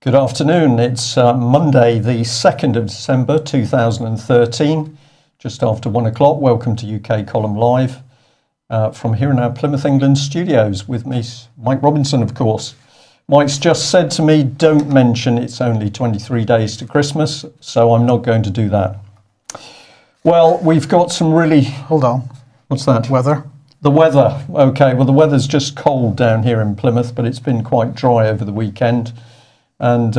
Good afternoon. It's Monday, the 2nd of December 2013, just after 1 o'clock. Welcome to UK Column Live from here in our Plymouth, England studios with me, Mike Robinson, of course. Mike's just said to me, don't mention it's only 23 days to Christmas, so I'm not going to do that. Well, we've got some really... Hold on. What's that? Weather. The weather. Okay, well, the weather's just cold down here in Plymouth, but it's been quite dry over the weekend. And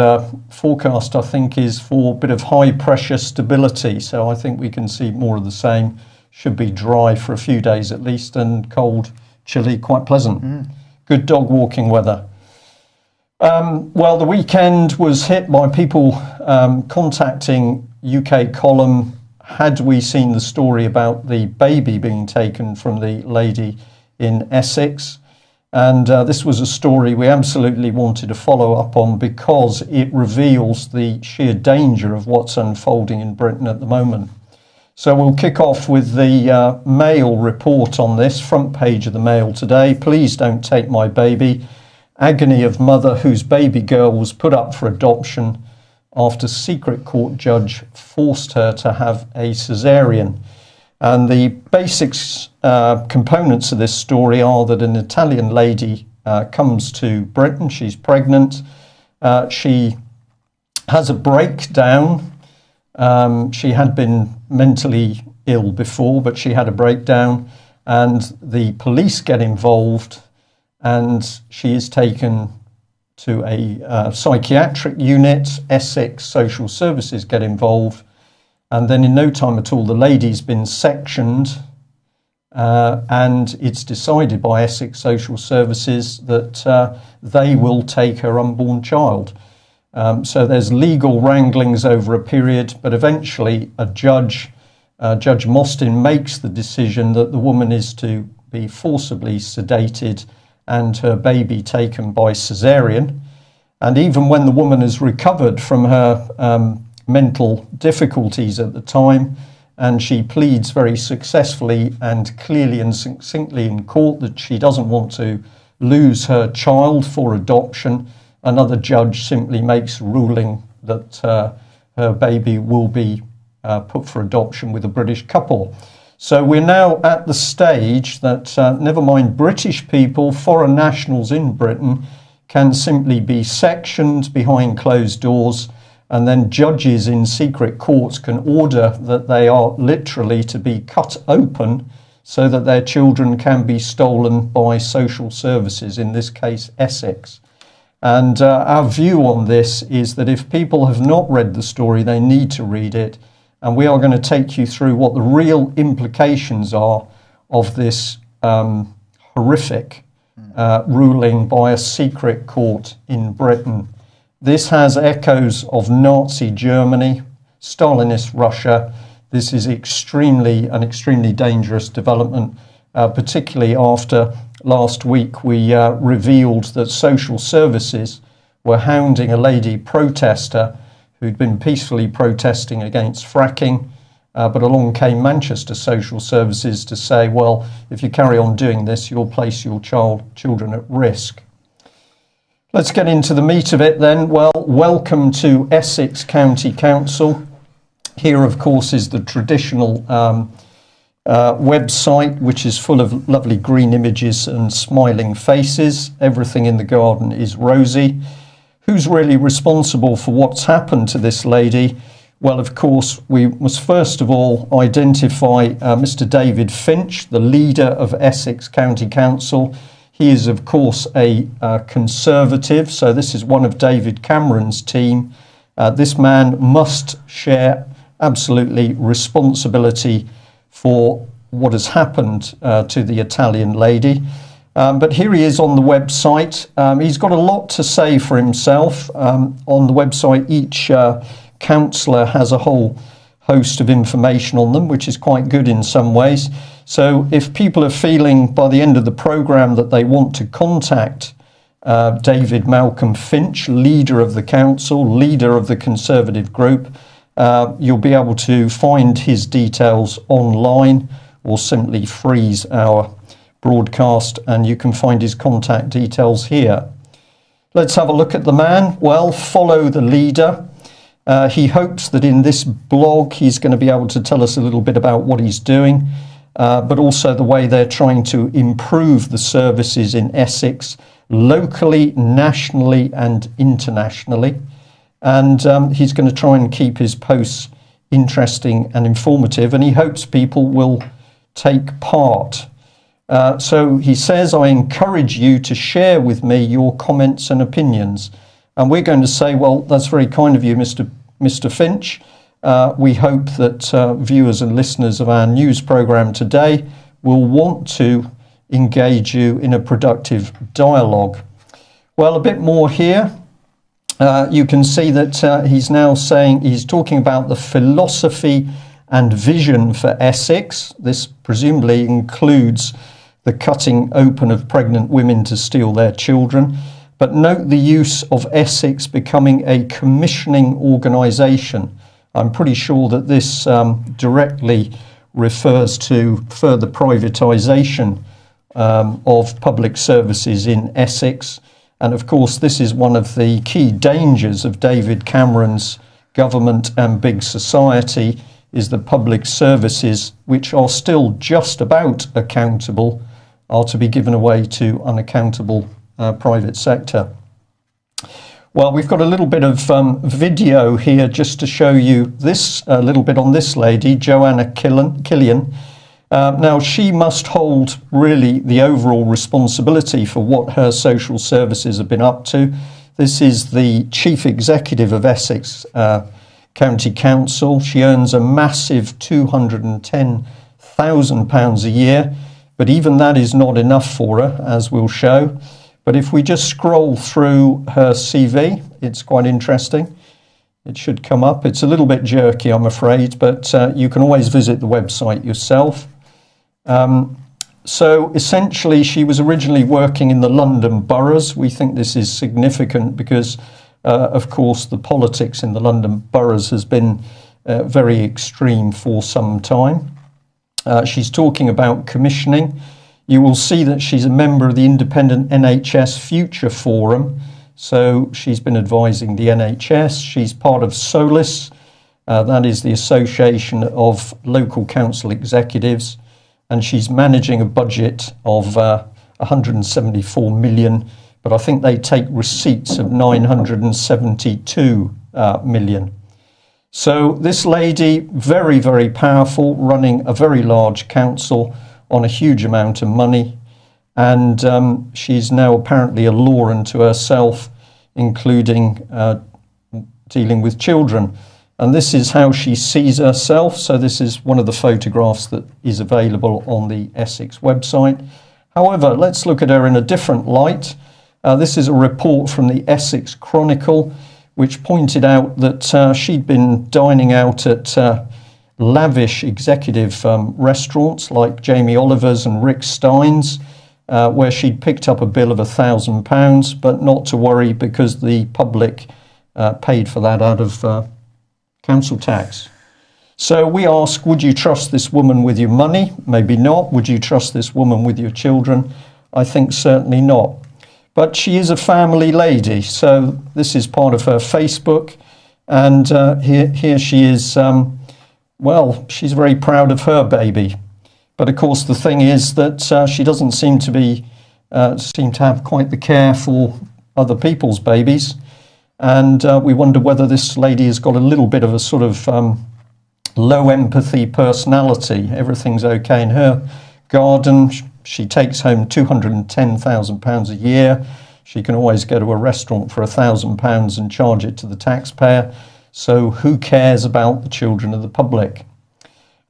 forecast, I think, is for a bit of high pressure stability. So I think we can see more of the same. Should be dry for a few days at least, and cold, chilly, quite pleasant. Good dog walking weather. Well, the weekend was hit by people contacting UK Column. Had we seen the story about the baby being taken from the lady in Essex? And this was a story we absolutely wanted to follow up on because it reveals the sheer danger of what's unfolding in Britain at the moment. So we'll kick off with the Mail report on this, front page of the Mail today. Please don't take my baby. Agony of mother whose baby girl was put up for adoption after secret court judge forced her to have a caesarean. And the basics components of this story are that an Italian lady comes to Britain. She's pregnant. She has a breakdown. She had been mentally ill before, but she had a breakdown. And the police get involved, and she is taken to a psychiatric unit. Essex Social Services get involved. And then in no time at all, the lady's been sectioned, and it's decided by Essex Social Services that they will take her unborn child. So there's legal wranglings over a period, but eventually Judge Mostyn, makes the decision that the woman is to be forcibly sedated and her baby taken by caesarean. And even when the woman has recovered from her mental difficulties at the time, and she pleads very successfully and clearly and succinctly in court that she doesn't want to lose her child for adoption, another judge simply makes a ruling that her baby will be put for adoption with a British couple. So we're now at the stage that never mind British people, foreign nationals in Britain can simply be sectioned behind closed doors, and then judges in secret courts can order that they are literally to be cut open so that their children can be stolen by social services, in this case Essex. And our view on this is that if people have not read the story, they need to read it. And we are going to take you through what the real implications are of this horrific ruling by a secret court in Britain. This has echoes of Nazi Germany, Stalinist Russia. This is an extremely dangerous development, particularly after last week we revealed that social services were hounding a lady protester who'd been peacefully protesting against fracking, but along came Manchester Social Services to say, well, if you carry on doing this, you'll place your children at risk. Let's get into the meat of it then. Well, welcome to Essex County Council. Here, of course, is the traditional website, which is full of lovely green images and smiling faces. Everything in the garden is rosy. Who's really responsible for what's happened to this lady? Well, of course, we must first of all identify Mr. David Finch, the leader of Essex County Council. He is, of course, a Conservative, so this is one of David Cameron's team. This man must share absolutely responsibility for what has happened to the Italian lady. But here he is on the website. He's got a lot to say for himself. On the website, each councillor has a whole host of information on them, which is quite good in some ways. So if people are feeling by the end of the programme that they want to contact David Malcolm Finch, leader of the council, leader of the Conservative group, you'll be able to find his details online or simply freeze our broadcast and you can find his contact details here. Let's have a look at the man. Well, follow the leader. He hopes that in this blog he's going to be able to tell us a little bit about what he's doing, but also the way they're trying to improve the services in Essex, locally, nationally and internationally. And he's going to try and keep his posts interesting and informative, and he hopes people will take part. So he says, I encourage you to share with me your comments and opinions. And we're going to say, well, that's very kind of you, Mr. Finch. We hope that viewers and listeners of our news programme today will want to engage you in a productive dialogue. Well, a bit more here. You can see that he's now saying, he's talking about the philosophy and vision for Essex. This presumably includes the cutting open of pregnant women to steal their children. But note the use of Essex becoming a commissioning organisation. I'm pretty sure that this directly refers to further privatisation of public services in Essex. And of course, this is one of the key dangers of David Cameron's government and big society, is that public services, which are still just about accountable, are to be given away to unaccountable private sector. Well, we've got a little bit of video here just to show you this, a little bit on this lady, Joanna Killian. Now, she must hold really the overall responsibility for what her social services have been up to. This is the Chief Executive of Essex County Council. She earns a massive £210,000 a year, but even that is not enough for her, as we'll show. But if we just scroll through her CV, it's quite interesting. It should come up. It's a little bit jerky, I'm afraid, but you can always visit the website yourself. So essentially, she was originally working in the London boroughs. We think this is significant because, of course, the politics in the London boroughs has been very extreme for some time. She's talking about commissioning. You will see that she's a member of the Independent NHS Future Forum. So she's been advising the NHS. She's part of SOLIS, that is the Association of Local Council Executives. And she's managing a budget of 174 million, but I think they take receipts of 972 million. So this lady, very, very powerful, running a very large council on a huge amount of money. And she's now apparently a law unto herself, including dealing with children. And this is how she sees herself. So this is one of the photographs that is available on the Essex website. However, let's look at her in a different light. This is a report from the Essex Chronicle, which pointed out that she'd been dining out at lavish executive restaurants like Jamie Oliver's and Rick Stein's, where she'd picked up a bill of £1,000, but not to worry because the public paid for that out of council tax. So we ask, would you trust this woman with your money? Maybe not. Would you trust this woman with your children? I think certainly not. But she is a family lady, so this is part of her Facebook, and here she is. Well, she's very proud of her baby, but of course the thing is that she doesn't seem to have quite the care for other people's babies, and we wonder whether this lady has got a little bit of a sort of low empathy personality. Everything's okay in her garden. She takes home £210,000 a year. She can always go to a restaurant for £1,000 and charge it to the taxpayer. So who cares about the children of the public?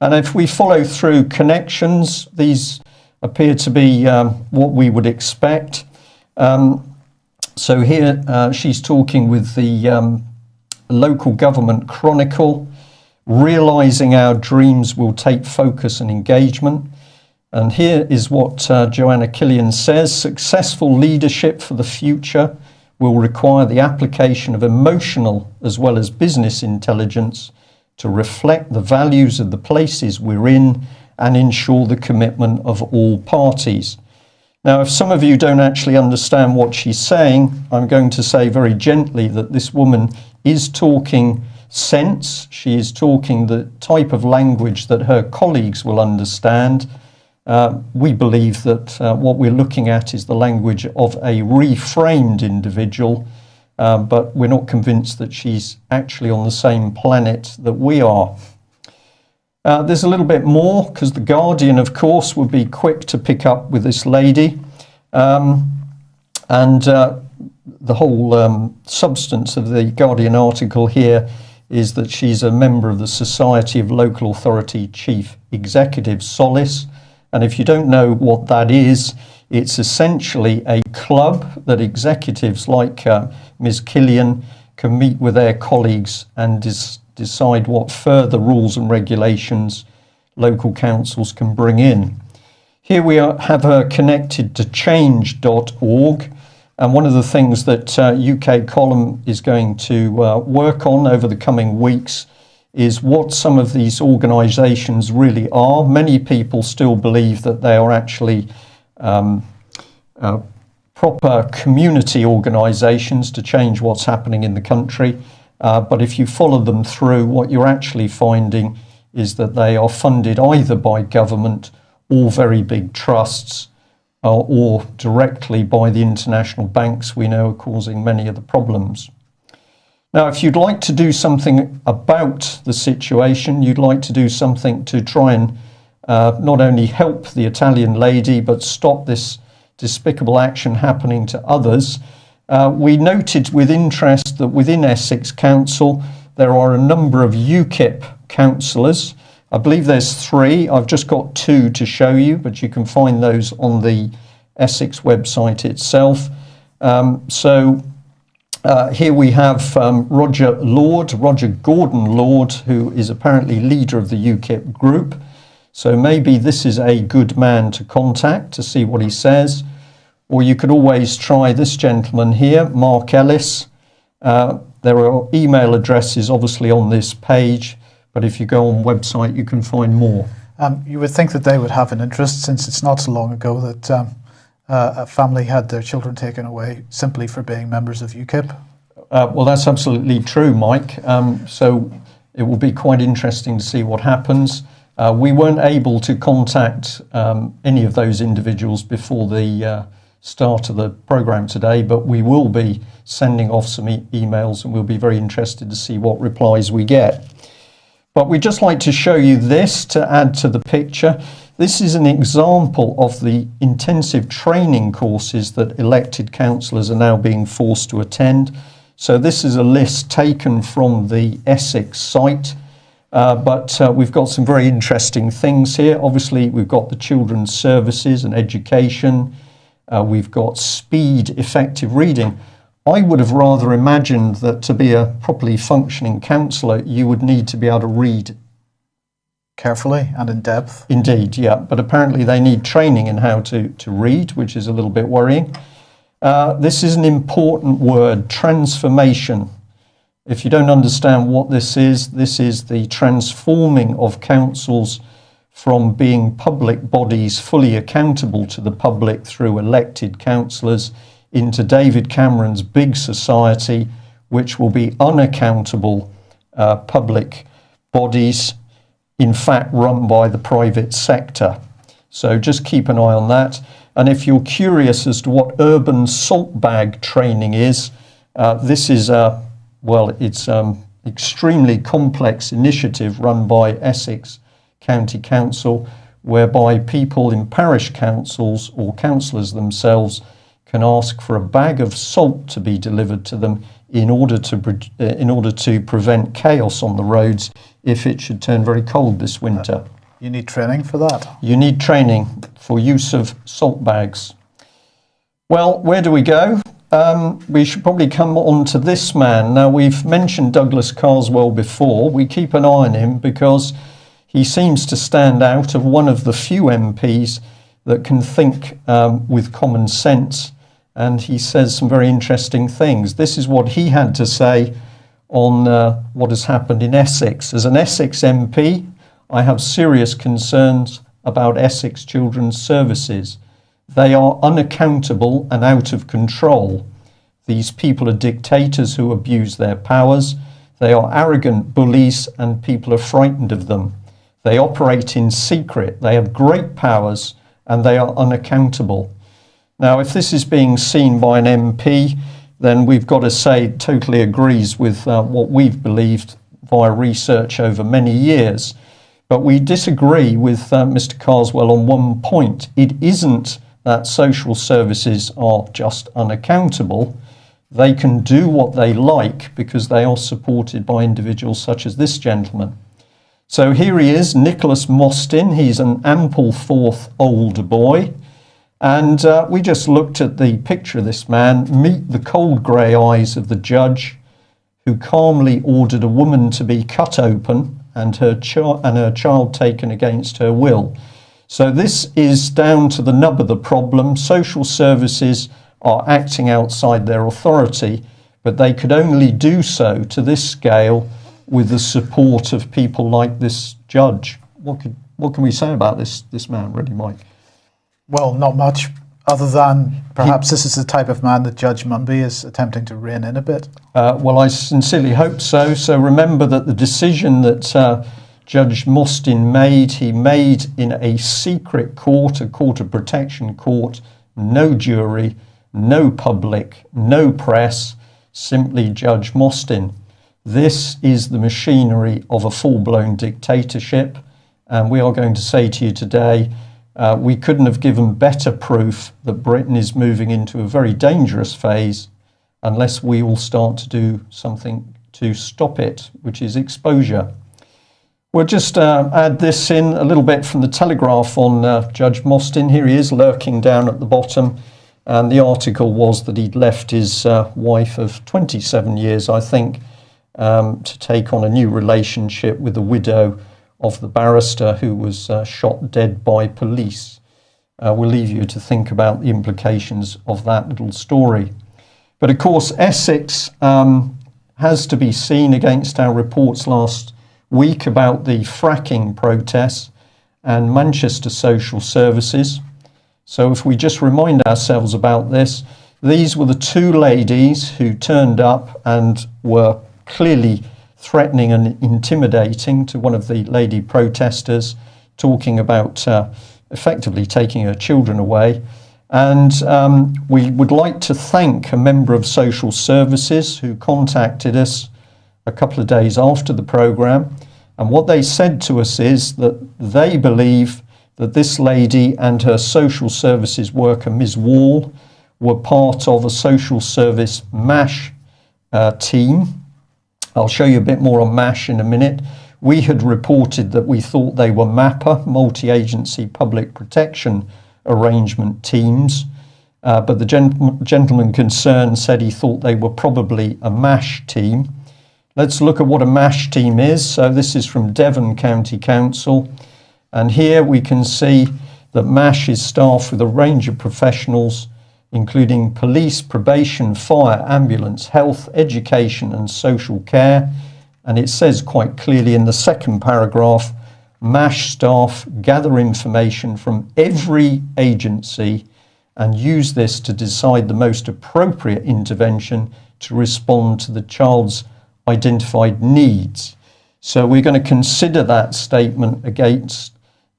And if we follow through connections, these appear to be what we would expect. So here she's talking with the Local Government Chronicle, realising our dreams will take focus and engagement. And here is what Joanna Killian says: successful leadership for the future will require the application of emotional as well as business intelligence to reflect the values of the places we're in and ensure the commitment of all parties. Now, if some of you don't actually understand what she's saying, I'm going to say very gently that this woman is talking sense. She is talking the type of language that her colleagues will understand. We believe that what we're looking at is the language of a reframed individual, but we're not convinced that she's actually on the same planet that we are. There's a little bit more, because The Guardian, of course, would be quick to pick up with this lady. The whole substance of the Guardian article here is that she's a member of the Society of Local Authority Chief Executives, SOLIS. And if you don't know what that is, it's essentially a club that executives like Ms. Killian can meet with their colleagues and decide what further rules and regulations local councils can bring in. Here we have her connected to change.org, and one of the things that UK Column is going to work on over the coming weeks is what some of these organisations really are. Many people still believe that they are actually proper community organisations to change what's happening in the country. But if you follow them through, what you're actually finding is that they are funded either by government or very big trusts, or directly by the international banks we know are causing many of the problems. Now, if you'd like to do something about the situation, you'd like to do something to try and not only help the Italian lady, but stop this despicable action happening to others, we noted with interest that within Essex Council, there are a number of UKIP councillors. I believe there's 3. I've just got 2 to show you, but you can find those on the Essex website itself. Here we have Roger Gordon Lord, who is apparently leader of the UKIP group. So maybe this is a good man to contact to see what he says. Or you could always try this gentleman here, Mark Ellis. There are email addresses obviously on this page, but if you go on website, you can find more. You would think that they would have an interest, since it's not so long ago that a family had their children taken away simply for being members of UKIP. Well, that's absolutely true, Mike. So it will be quite interesting to see what happens. We weren't able to contact any of those individuals before the start of the programme today, but we will be sending off some emails, and we'll be very interested to see what replies we get. But we'd just like to show you this to add to the picture. This is an example of the intensive training courses that elected councillors are now being forced to attend. So this is a list taken from the Essex site, but we've got some very interesting things here. Obviously, we've got the children's services and education. We've got speed, effective reading. I would have rather imagined that to be a properly functioning councillor, you would need to be able to read carefully and in depth. Indeed, yeah. But apparently they need training in how to read, which is a little bit worrying. This is an important word, transformation. If you don't understand what this is the transforming of councils from being public bodies fully accountable to the public through elected councillors into David Cameron's big society, which will be unaccountable public bodies, in fact run by the private sector. So just keep an eye on that. And if you're curious as to what urban salt bag training is, this is it's extremely complex initiative run by Essex County Council, whereby people in parish councils or councillors themselves can ask for a bag of salt to be delivered to them in order to prevent chaos on the roads if it should turn very cold this winter. You need training for that. You need training for use of salt bags. Well, where do we go? We should probably come on to this man. Now, we've mentioned Douglas Carswell before. We keep an eye on him because he seems to stand out of one of the few MPs that can think with common sense. And he says some very interesting things. This is what he had to say on what has happened in Essex. As an Essex MP, I have serious concerns about Essex Children's Services. They are unaccountable and out of control. These people are dictators who abuse their powers. They are arrogant bullies and people are frightened of them. They operate in secret. They have great powers and they are unaccountable. Now, if this is being seen by an MP, then we've got to say it totally agrees with what we've believed via research over many years. But we disagree with Mr. Carswell on one point. It isn't that social services are just unaccountable. They can do what they like because they are supported by individuals such as this gentleman. So here he is, Nicholas Mostyn. He's an Ampleforth old boy. And we just looked at the picture of this man, meet the cold grey eyes of the judge who calmly ordered a woman to be cut open and her child taken against her will. So this is down to the nub of the problem. Social services are acting outside their authority, but they could only do so to this scale with the support of people like this judge. What can we say about this man, really, Mike? Well, not much, other than perhaps this is the type of man that Judge Munby is attempting to rein in a bit. Well, I sincerely hope so. So remember that the decision that Judge Mostyn made, he made in a secret court, a court of protection court, no jury, no public, no press, simply Judge Mostyn. This is the machinery of a full-blown dictatorship, and we are going to say to you today, we couldn't have given better proof that Britain is moving into a very dangerous phase unless we all start to do something to stop it, which is exposure. We'll just add this in a little bit from the Telegraph on Judge Mostyn. Here he is lurking down at the bottom, and the article was that he'd left his wife of 27 years, I think, to take on a new relationship with the widow of the barrister who was shot dead by police. We'll leave you to think about the implications of that little story. But of course, Essex has to be seen against our reports last week about the fracking protests and Manchester Social Services. So if we just remind ourselves about this, these were the two ladies who turned up and were clearly threatening and intimidating to one of the lady protesters, talking about effectively taking her children away. And we would like to thank a member of Social Services who contacted us a couple of days after the programme. And what they said to us is that they believe that this lady and her social services worker, Ms. Wall, were part of a social service MASH team. I'll show you a bit more on MASH in a minute. We had reported that we thought they were MAPA, Multi-Agency Public Protection Arrangement teams, but the gentleman concerned said he thought they were probably a MASH team. Let's look at what a MASH team is. So this is from Devon County Council, and here we can see that MASH is staffed with a range of professionals including police, probation, fire, ambulance, health, education and social care. And it says quite clearly in the second paragraph, MASH staff gather information from every agency and use this to decide the most appropriate intervention to respond to the child's identified needs. So we're going to consider that statement against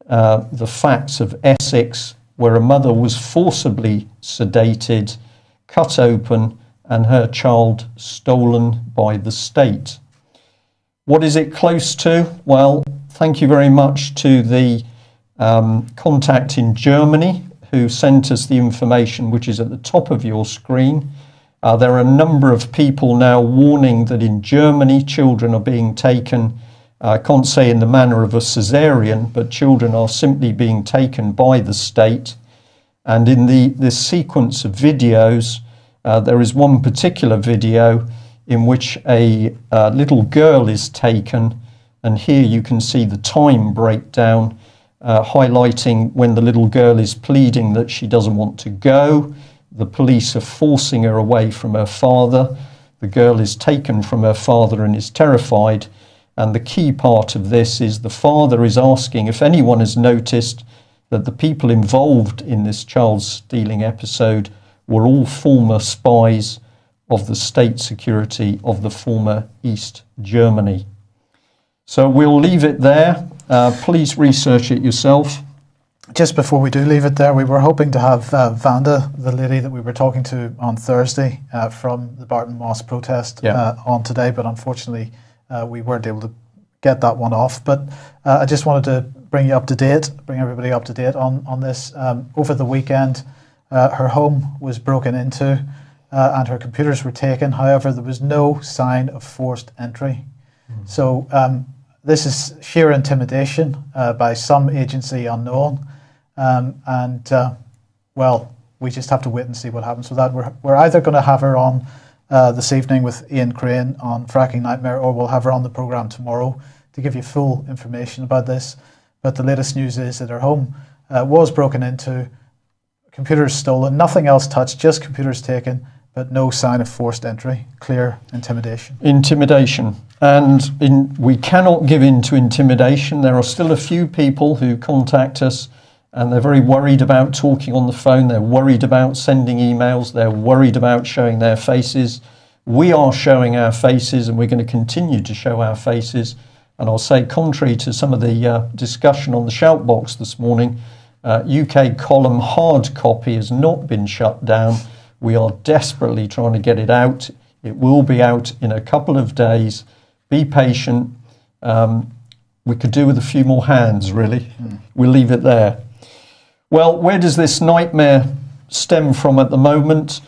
the facts of Essex, where a mother was forcibly sedated, cut open, and her child stolen by the state. What is it close to? Well, thank you very much to the contact in Germany who sent us the information which is at the top of your screen. There are a number of people now warning that in Germany children are being taken, I can't say in the manner of a caesarean, but children are simply being taken by the state. And in this sequence of videos, there is one particular video in which a little girl is taken, and here you can see the time breakdown, highlighting when the little girl is pleading that she doesn't want to go. The police are forcing her away from her father. The girl is taken from her father and is terrified. And the key part of this is the father is asking if anyone has noticed that the people involved in this child stealing episode were all former spies of the state security of the former East Germany. So we'll leave it there. Please research it yourself. Just before we do leave it there, we were hoping to have Vanda, the lady that we were talking to on Thursday from the Barton Moss protest, on today, but unfortunately we weren't able to get that one off. But I just wanted to bring everybody up to date on this. Over the weekend, her home was broken into and her computers were taken. However, there was no sign of forced entry. So this is sheer intimidation by some agency unknown. Well, we just have to wait and see what happens with that. We're either going to have her on this evening with Ian Crane on Fracking Nightmare, or we'll have her on the programme tomorrow to give you full information about this. But the latest news is that her home was broken into, computers stolen, nothing else touched, just computers taken, but no sign of forced entry. Clear intimidation. Intimidation. And we cannot give in to intimidation. There are still a few people who contact us and they're very worried about talking on the phone. They're worried about sending emails. They're worried about showing their faces. We are showing our faces and we're going to continue to show our faces. And I'll say, contrary to some of the discussion on the shout box this morning, UK column hard copy has not been shut down. We are desperately trying to get it out. It will be out in a couple of days. Be patient. We could do with a few more hands, really. We'll leave it there. Well, where does this nightmare stem from at the moment?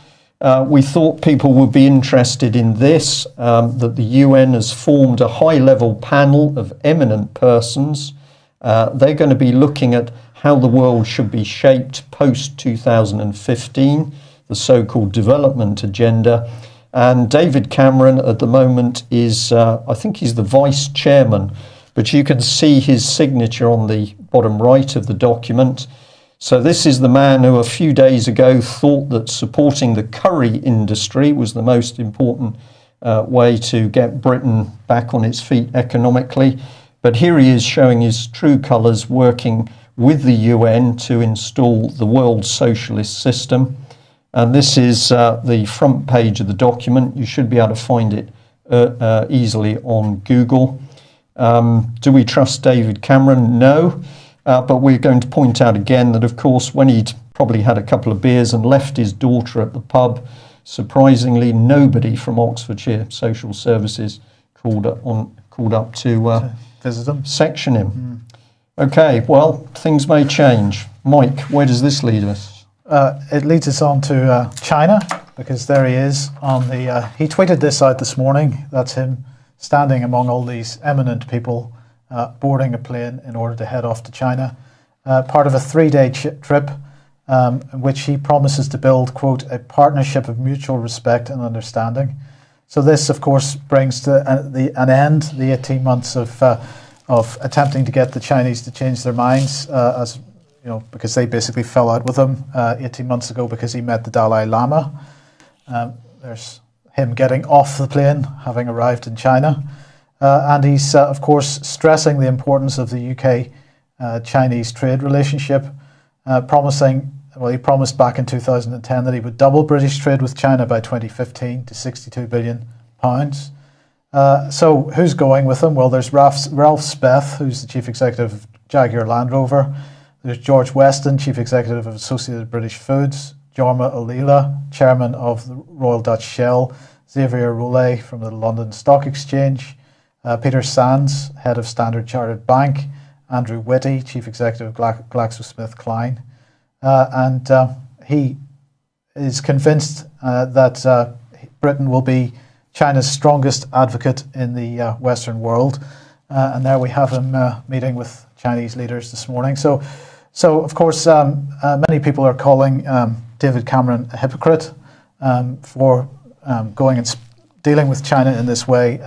We thought people would be interested in this, that the UN has formed a high-level panel of eminent persons. They're going to be looking at how the world should be shaped post-2015, the so-called development agenda. And David Cameron at the moment is, I think he's the vice chairman, but you can see his signature on the bottom right of the document. So this is the man who a few days ago thought that supporting the curry industry was the most important way to get Britain back on its feet economically. But here he is showing his true colours, working with the UN to install the world socialist system. And this is the front page of the document. You should be able to find it easily on Google. Do we trust David Cameron? No. But we're going to point out again that, of course, when he'd probably had a couple of beers and left his daughter at the pub, surprisingly, nobody from Oxfordshire Social Services called up to visit him, section him. Okay, well, things may change. Mike, where does this lead us? It leads us on to China, because there he is on the. He tweeted this out this morning. That's him standing among all these eminent people, boarding a plane in order to head off to China, part of a 3-day trip in which he promises to build, quote, a partnership of mutual respect and understanding. So this, of course, brings to an end the 18 months of attempting to get the Chinese to change their minds, as you know, because they basically fell out with him 18 months ago because he met the Dalai Lama. There's him getting off the plane, having arrived in China. And he's, of course, stressing the importance of the UK-Chinese trade relationship, he promised back in 2010 that he would double British trade with China by 2015 to £62 billion. So who's going with him? Well, there's Ralph Speth, who's the chief executive of Jaguar Land Rover. There's George Weston, chief executive of Associated British Foods. Jorma Ollila, chairman of the Royal Dutch Shell. Xavier Roullet from the London Stock Exchange. Peter Sands, head of Standard Chartered Bank. Andrew Whitty, chief executive of GlaxoSmithKline. And he is convinced that Britain will be China's strongest advocate in the Western world. And there we have him meeting with Chinese leaders this morning. So of course, many people are calling David Cameron a hypocrite for going and dealing with China in this way,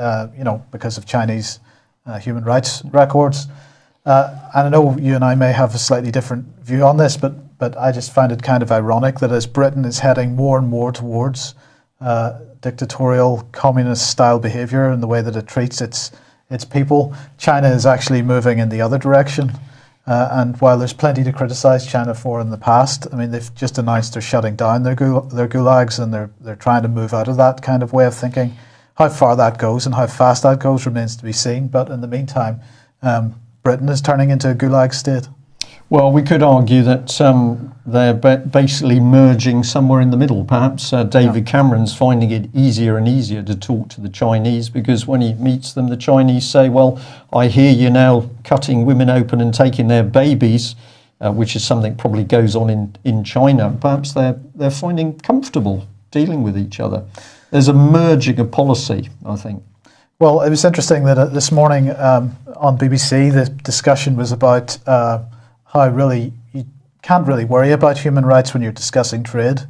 because of Chinese human rights records. And I know you and I may have a slightly different view on this, but I just find it kind of ironic that as Britain is heading more and more towards dictatorial, communist-style behaviour in the way that it treats its people, China is actually moving in the other direction. And while there's plenty to criticise China for in the past, I mean, they've just announced they're shutting down their gulags, and they're trying to move out of that kind of way of thinking. How far that goes and how fast that goes remains to be seen. But in the meantime, Britain is turning into a gulag state. Well, we could argue that they're basically merging somewhere in the middle. Perhaps David Cameron's finding it easier and easier to talk to the Chinese, because when he meets them, the Chinese say, well, I hear you're now cutting women open and taking their babies, which is something probably goes on in China. Perhaps they're finding comfortable dealing with each other. There's a merging of policy, I think. Well, it was interesting that this morning on BBC, the discussion was about how really you can't really worry about human rights when you're discussing trade.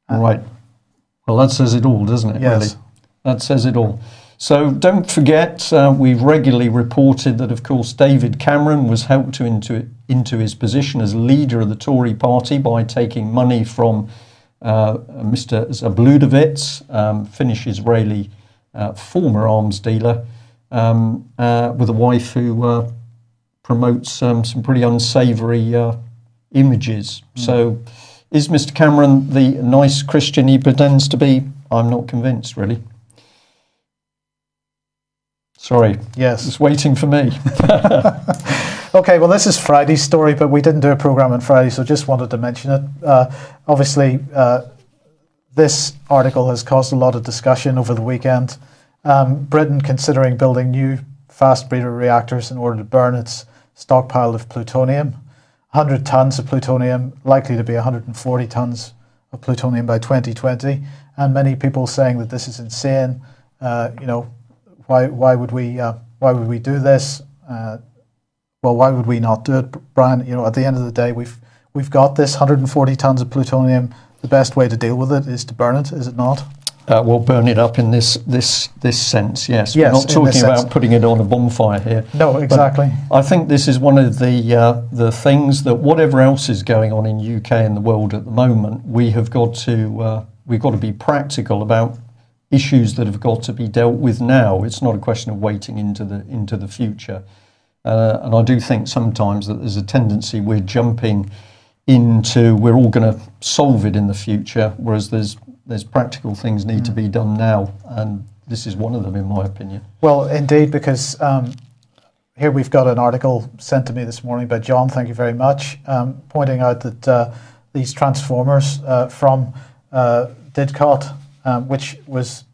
Right. Well, that says it all, doesn't it? Yes. Really? That says it all. So don't forget, we've regularly reported that, of course, David Cameron was helped into his position as leader of the Tory party by taking money from Mr. Zabludowicz, Finnish Israeli former arms dealer, with a wife who promotes some pretty unsavoury images. So is Mr. Cameron the nice Christian he pretends to be? I'm not convinced, really. Sorry. Yes. It's waiting for me. Okay, well, this is Friday's story, but we didn't do a programme on Friday, so just wanted to mention it. Obviously, this article has caused a lot of discussion over the weekend. Britain considering building new fast breeder reactors in order to burn its stockpile of plutonium. 100 tonnes of plutonium, likely to be 140 tonnes of plutonium by 2020. And many people saying that this is insane. Why would we do this? Well, why would we not do it, Brian? At the end of the day, we've got this 140 tonnes of plutonium. The best way to deal with it is to burn it, is it not? We'll burn it up in this sense, yes. Yes, we're not talking about putting it on a bonfire here. No, exactly. But I think this is one of the things that, whatever else is going on in UK and the world at the moment, we've got to be practical about issues that have got to be dealt with now. It's not a question of waiting into the future. And I do think sometimes that there's a tendency we're jumping into, we're all going to solve it in the future, whereas there's practical things need to be done now, and this is one of them, in my opinion. Well, indeed, because here we've got an article sent to me this morning by John, thank you very much, pointing out that these transformers from Didcot, which was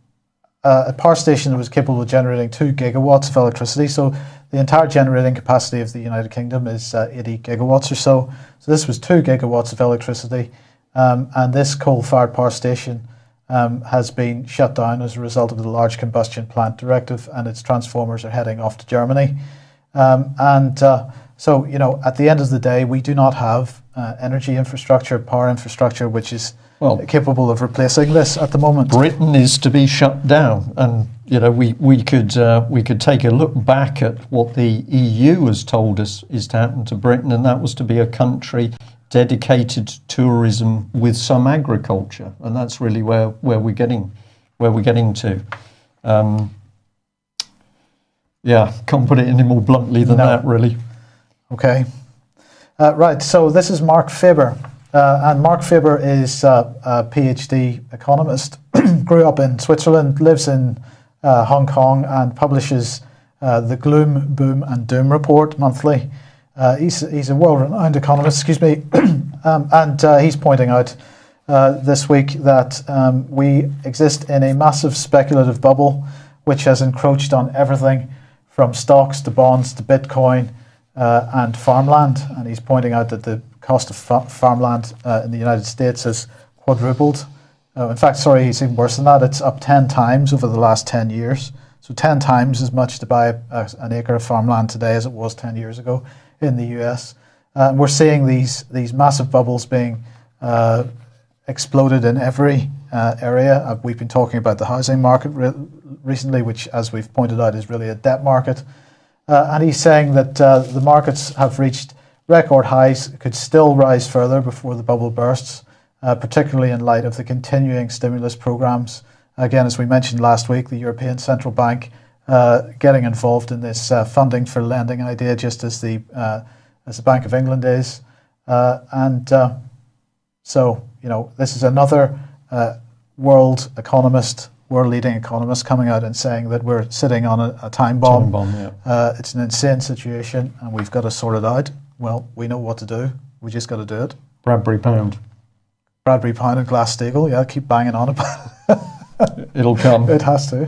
a power station that was capable of generating 2 gigawatts of electricity, so the entire generating capacity of the United Kingdom is 80 gigawatts or so. So this was 2 gigawatts of electricity. And this coal-fired power station has been shut down as a result of the Large Combustion Plant Directive, and its transformers are heading off to Germany. So, at the end of the day, we do not have energy infrastructure, power infrastructure, which is capable of replacing this at the moment. Britain is to be shut down, and we could take a look back at what the EU has told us is to happen to Britain, and that was to be a country dedicated to tourism with some agriculture, and that's really where we're getting to. Can't put it any more bluntly than that, really. Okay, right. So this is Mark Faber, and Mark Faber is a PhD economist. Grew up in Switzerland, lives in Hong Kong, and publishes the Gloom, Boom, and Doom report monthly. He's a world-renowned economist, and he's pointing out this week that we exist in a massive speculative bubble which has encroached on everything from stocks to bonds to Bitcoin and farmland. And he's pointing out that the cost of farmland in the United States has quadrupled. In fact, he's even worse than that. It's up 10 times over the last 10 years. So 10 times as much to buy an acre of farmland today as it was 10 years ago in the US. We're seeing these massive bubbles being exploded in every area. We've been talking about the housing market recently, which, as we've pointed out, is really a debt market. And he's saying that the markets have reached record highs, could still rise further before the bubble bursts, particularly in light of the continuing stimulus programs. Again, as we mentioned last week, the European Central Bank getting involved in this funding for lending idea, just as the as the Bank of England is. So, this is another world-leading economist coming out and saying that we're sitting on a time bomb. It's an insane situation and we've got to sort it out. Well, we know what to do. We just got to do it. Bradbury Pound and Glass-Steagall, yeah, keep banging on about it. It'll come. It has to.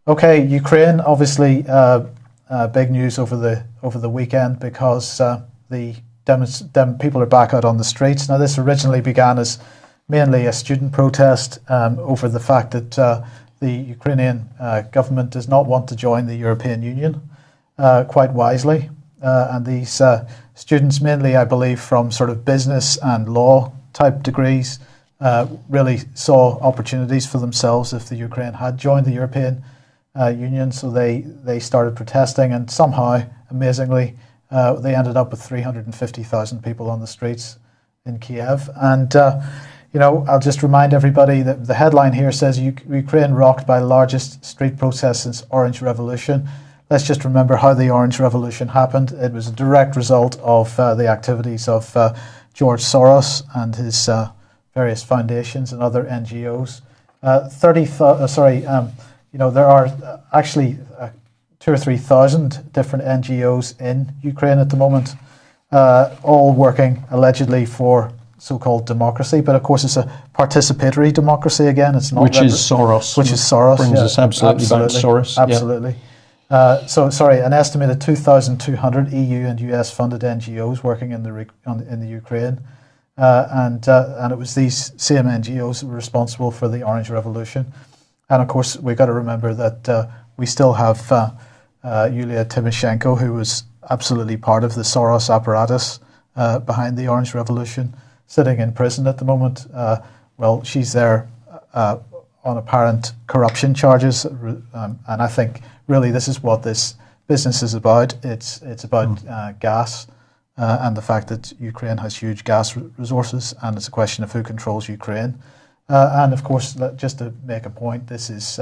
Okay, Ukraine, obviously big news over the weekend because the people are back out on the streets. Now, this originally began as mainly a student protest over the fact that the Ukrainian government does not want to join the European Union, quite wisely. And these students, mainly, I believe, from sort of business and law type degrees, really saw opportunities for themselves if the Ukraine had joined the European Union. So they started protesting, and somehow, amazingly, they ended up with 350,000 people on the streets in Kiev. And I'll just remind everybody that the headline here says Ukraine rocked by largest street protest since Orange Revolution. Let's just remember how the Orange Revolution happened. It was a direct result of the activities of George Soros and his various foundations and other NGOs. There are actually 2,000 or 3,000 different NGOs in Ukraine at the moment, all working allegedly for so-called democracy, but of course it's a participatory democracy again. It's not which is Soros. Brings us absolutely back to Soros. Absolutely. An estimated 2,200 EU and US funded NGOs working in the Ukraine, and it was these same NGOs that were responsible for the Orange Revolution. And of course, we've got to remember that we still have Yulia Tymoshenko, who was absolutely part of the Soros apparatus behind the Orange Revolution, sitting in prison at the moment. She's there on apparent corruption charges, and I think really this is what this business is about. It's about gas and the fact that Ukraine has huge gas resources, and it's a question of who controls Ukraine. And of course, just to make a point, this is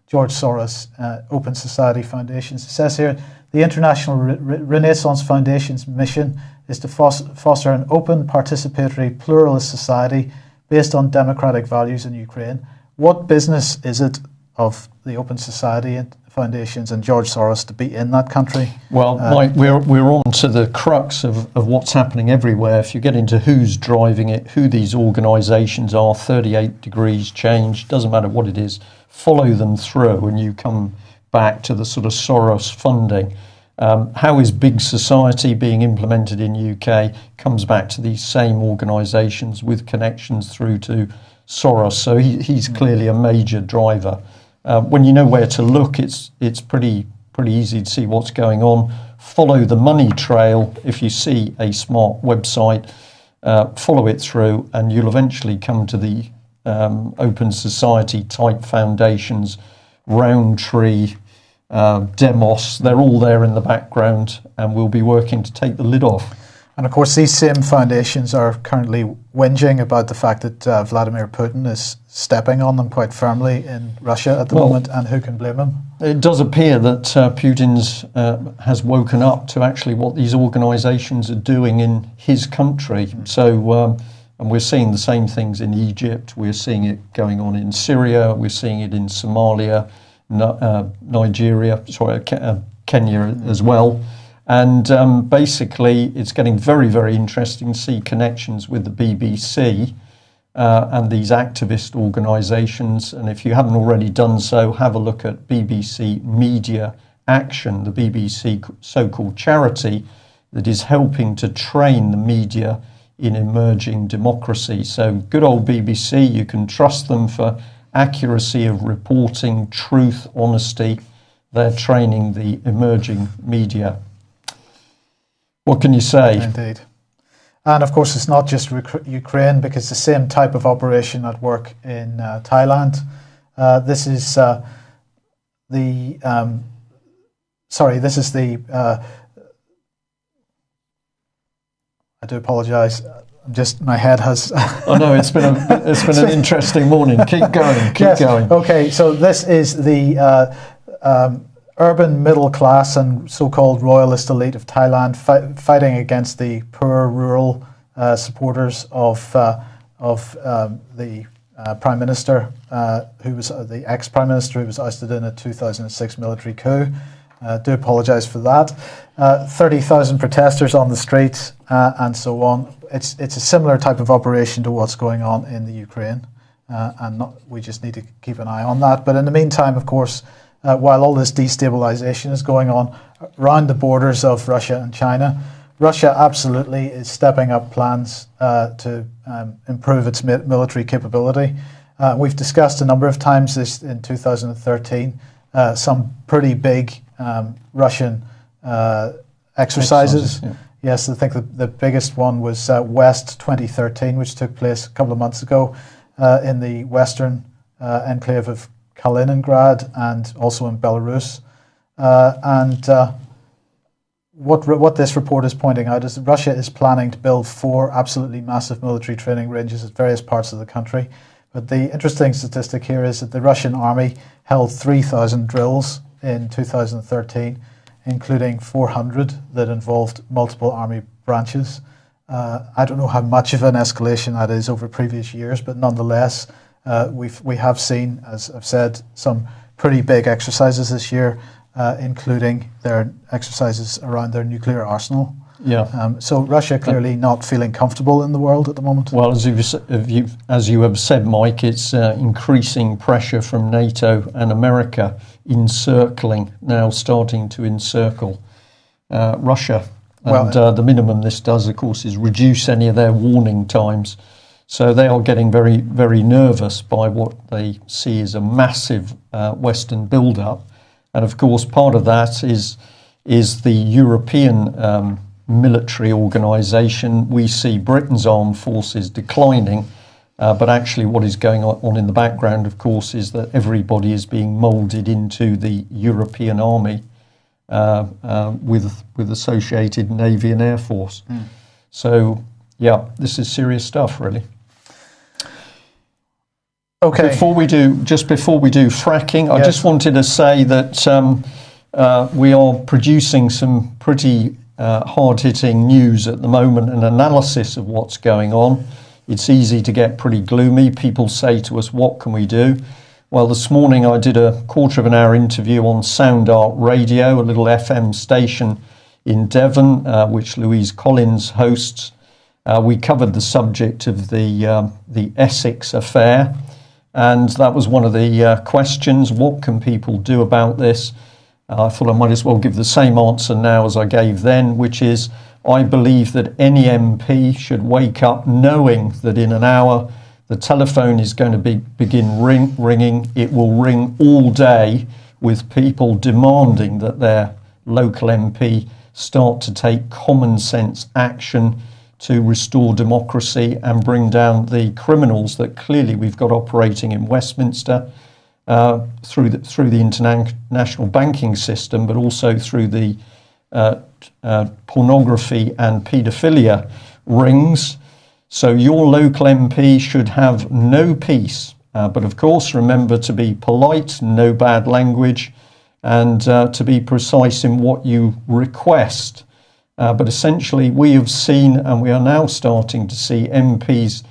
George Soros Open Society Foundations. It says here, the International Renaissance Foundation's mission is to foster an open, participatory, pluralist society based on democratic values in Ukraine. What business is it of the Open Society Foundations and George Soros to be in that country? Well, Mike, we're on to the crux of what's happening everywhere. If you get into who's driving it, who these organisations are, 38 degrees change, doesn't matter what it is, follow them through and you come back to the sort of Soros funding. How is big society being implemented in UK comes back to these same organisations with connections through to Soros. So he's clearly a major driver. When you know where to look, it's pretty easy to see what's going on. Follow the money trail. If you see a smart website, follow it through, and you'll eventually come to the open society type foundations, Roundtree, Demos. They're all there in the background, and we'll be working to take the lid off. And of course, these same foundations are currently whinging about the fact that Vladimir Putin is stepping on them quite firmly in Russia at the moment, and who can blame him? It does appear that Putin's has woken up to actually what these organisations are doing in his country. So, and we're seeing the same things in Egypt, we're seeing it going on in Syria, we're seeing it in Somalia, Nigeria, Kenya as well. And basically, it's getting very, very interesting to see connections with the BBC and these activist organisations. And if you haven't already done so, have a look at BBC Media Action, the BBC so-called charity that is helping to train the media in emerging democracy. So good old BBC, you can trust them for accuracy of reporting, truth, honesty. They're training the emerging media. What can you say? Indeed. And of course, it's not just Ukraine, because the same type of operation at work in Thailand. This is I do apologise. My head has. Oh no, it's been an interesting morning. Keep going. Keep going. Okay, so this is the urban middle class and so-called royalist elite of Thailand fighting against the poor rural supporters of the Prime Minister, who was the ex-Prime Minister who was ousted in a 2006 military coup. Do apologise for that. 30,000 protesters on the streets and so on. It's a similar type of operation to what's going on in the Ukraine, we just need to keep an eye on that. But in the meantime, of course, while all this destabilisation is going on around the borders of Russia and China, Russia absolutely is stepping up plans to improve its military capability. We've discussed a number of times this in 2013, some pretty big Russian exercises. Yeah. Yes, I think the biggest one was West 2013, which took place a couple of months ago in the western enclave of Kaliningrad and also in Belarus. What this report is pointing out is that Russia is planning to build 4 absolutely massive military training ranges at various parts of the country. But the interesting statistic here is that the Russian army held 3,000 drills in 2013, including 400 that involved multiple army branches. I don't know how much of an escalation that is over previous years, but nonetheless, we have seen, as I've said, some pretty big exercises this year, including their exercises around their nuclear arsenal. Yeah. So Russia clearly not feeling comfortable in the world at the moment. Well, as you have said, Mike, it's increasing pressure from NATO and America now starting to encircle Russia. And the minimum this does, of course, is reduce any of their warning times. So they are getting very, very nervous by what they see as a massive Western build-up. And of course, part of that is the European military organisation. We see Britain's armed forces declining, but actually what is going on in the background, of course, is that everybody is being moulded into the European army with associated Navy and Air Force. So, yeah, this is serious stuff, really. Okay. Before we do fracking, I just wanted to say that we are producing some pretty hard-hitting news at the moment, an analysis of what's going on. It's easy to get pretty gloomy. People say to us, what can we do? Well, this morning I did a quarter of an hour interview on Sound Art Radio, a little FM station in Devon, which Louise Collins hosts. We covered the subject of the Essex affair, and that was one of the questions. What can people do about this? I thought I might as well give the same answer now as I gave then, which is I believe that any MP should wake up knowing that in an hour the telephone is going to begin ringing. It will ring all day with people demanding that their local MP start to take common sense action to restore democracy and bring down the criminals that clearly we've got operating in Westminster through the international banking system, but also through the pornography and paedophilia rings. So your local MP should have no peace. But of course, remember to be polite, no bad language, and to be precise in what you request. But essentially, we have seen, and we are now starting to see MPs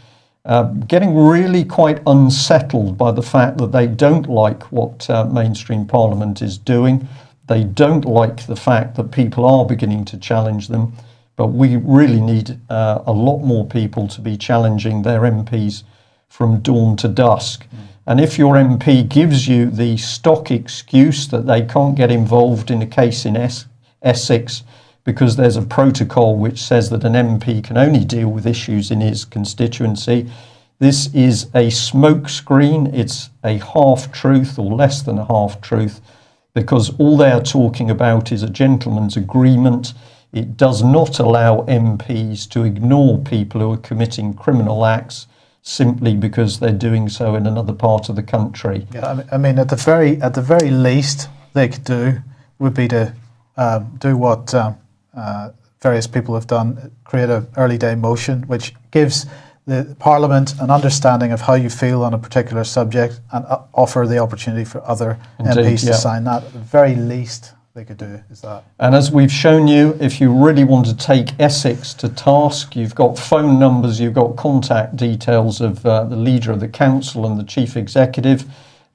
getting really quite unsettled by the fact that they don't like what mainstream Parliament is doing. They don't like the fact that people are beginning to challenge them. But we really need a lot more people to be challenging their MPs from dawn to dusk. And if your MP gives you the stock excuse that they can't get involved in a case in Essex because there's a protocol which says that an MP can only deal with issues in his constituency, this is a smokescreen. It's a half-truth or less than a half-truth, because all they are talking about is a gentleman's agreement. It does not allow MPs to ignore people who are committing criminal acts simply because they're doing so in another part of the country. Yeah, I mean, at the very least they could do would be to do what various people have done: create an early day motion, which gives the Parliament an understanding of how you feel on a particular subject and offer the opportunity for other MPs to sign that. At the very least they could do is that. And as we've shown you, if you really want to take Essex to task, you've got phone numbers, you've got contact details of the leader of the council and the chief executive.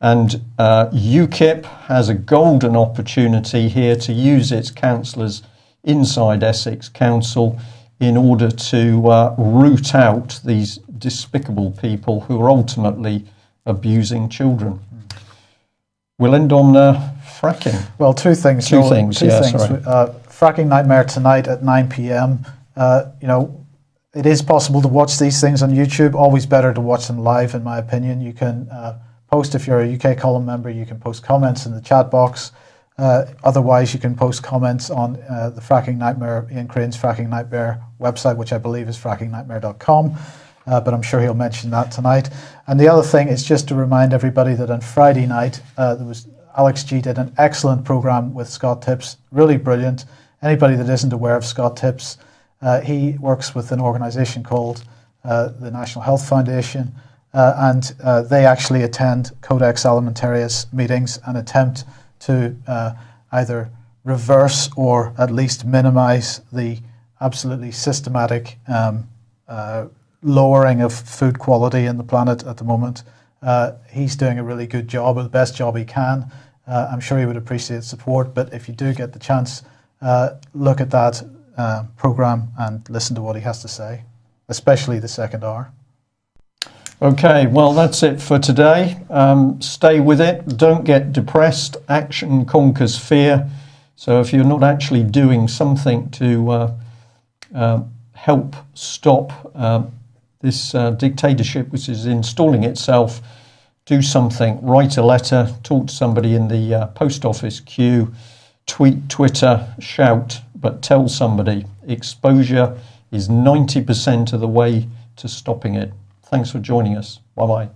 And UKIP has a golden opportunity here to use its councillors inside Essex Council in order to root out these despicable people who are ultimately abusing children. We'll end on fracking. Well, two things. Two things. Fracking Nightmare tonight at 9 p.m. It is possible to watch these things on YouTube. Always better to watch them live, in my opinion. You can post, if you're a UK column member, you can post comments in the chat box. Otherwise, you can post comments on the Fracking Nightmare, Ian Crane's Fracking Nightmare website, which I believe is frackingnightmare.com. But I'm sure he'll mention that tonight. And the other thing is just to remind everybody that on Friday night, Alex G did an excellent programme with Scott Tips, really brilliant. Anybody that isn't aware of Scott Tips, he works with an organisation called the National Health Foundation, and they actually attend Codex Alimentarius meetings and attempt to either reverse or at least minimise the absolutely systematic lowering of food quality in the planet at the moment. He's doing a really good job, the best job he can. I'm sure he would appreciate support, but if you do get the chance, look at that programme and listen to what he has to say, especially the second hour. Okay, well, that's it for today. Stay with it. Don't get depressed. Action conquers fear. So if you're not actually doing something to help stop this dictatorship which is installing itself, do something. Write a letter, talk to somebody in the post office queue, tweet, Twitter, shout, but tell somebody. Exposure is 90% of the way to stopping it. Thanks for joining us. Bye-bye.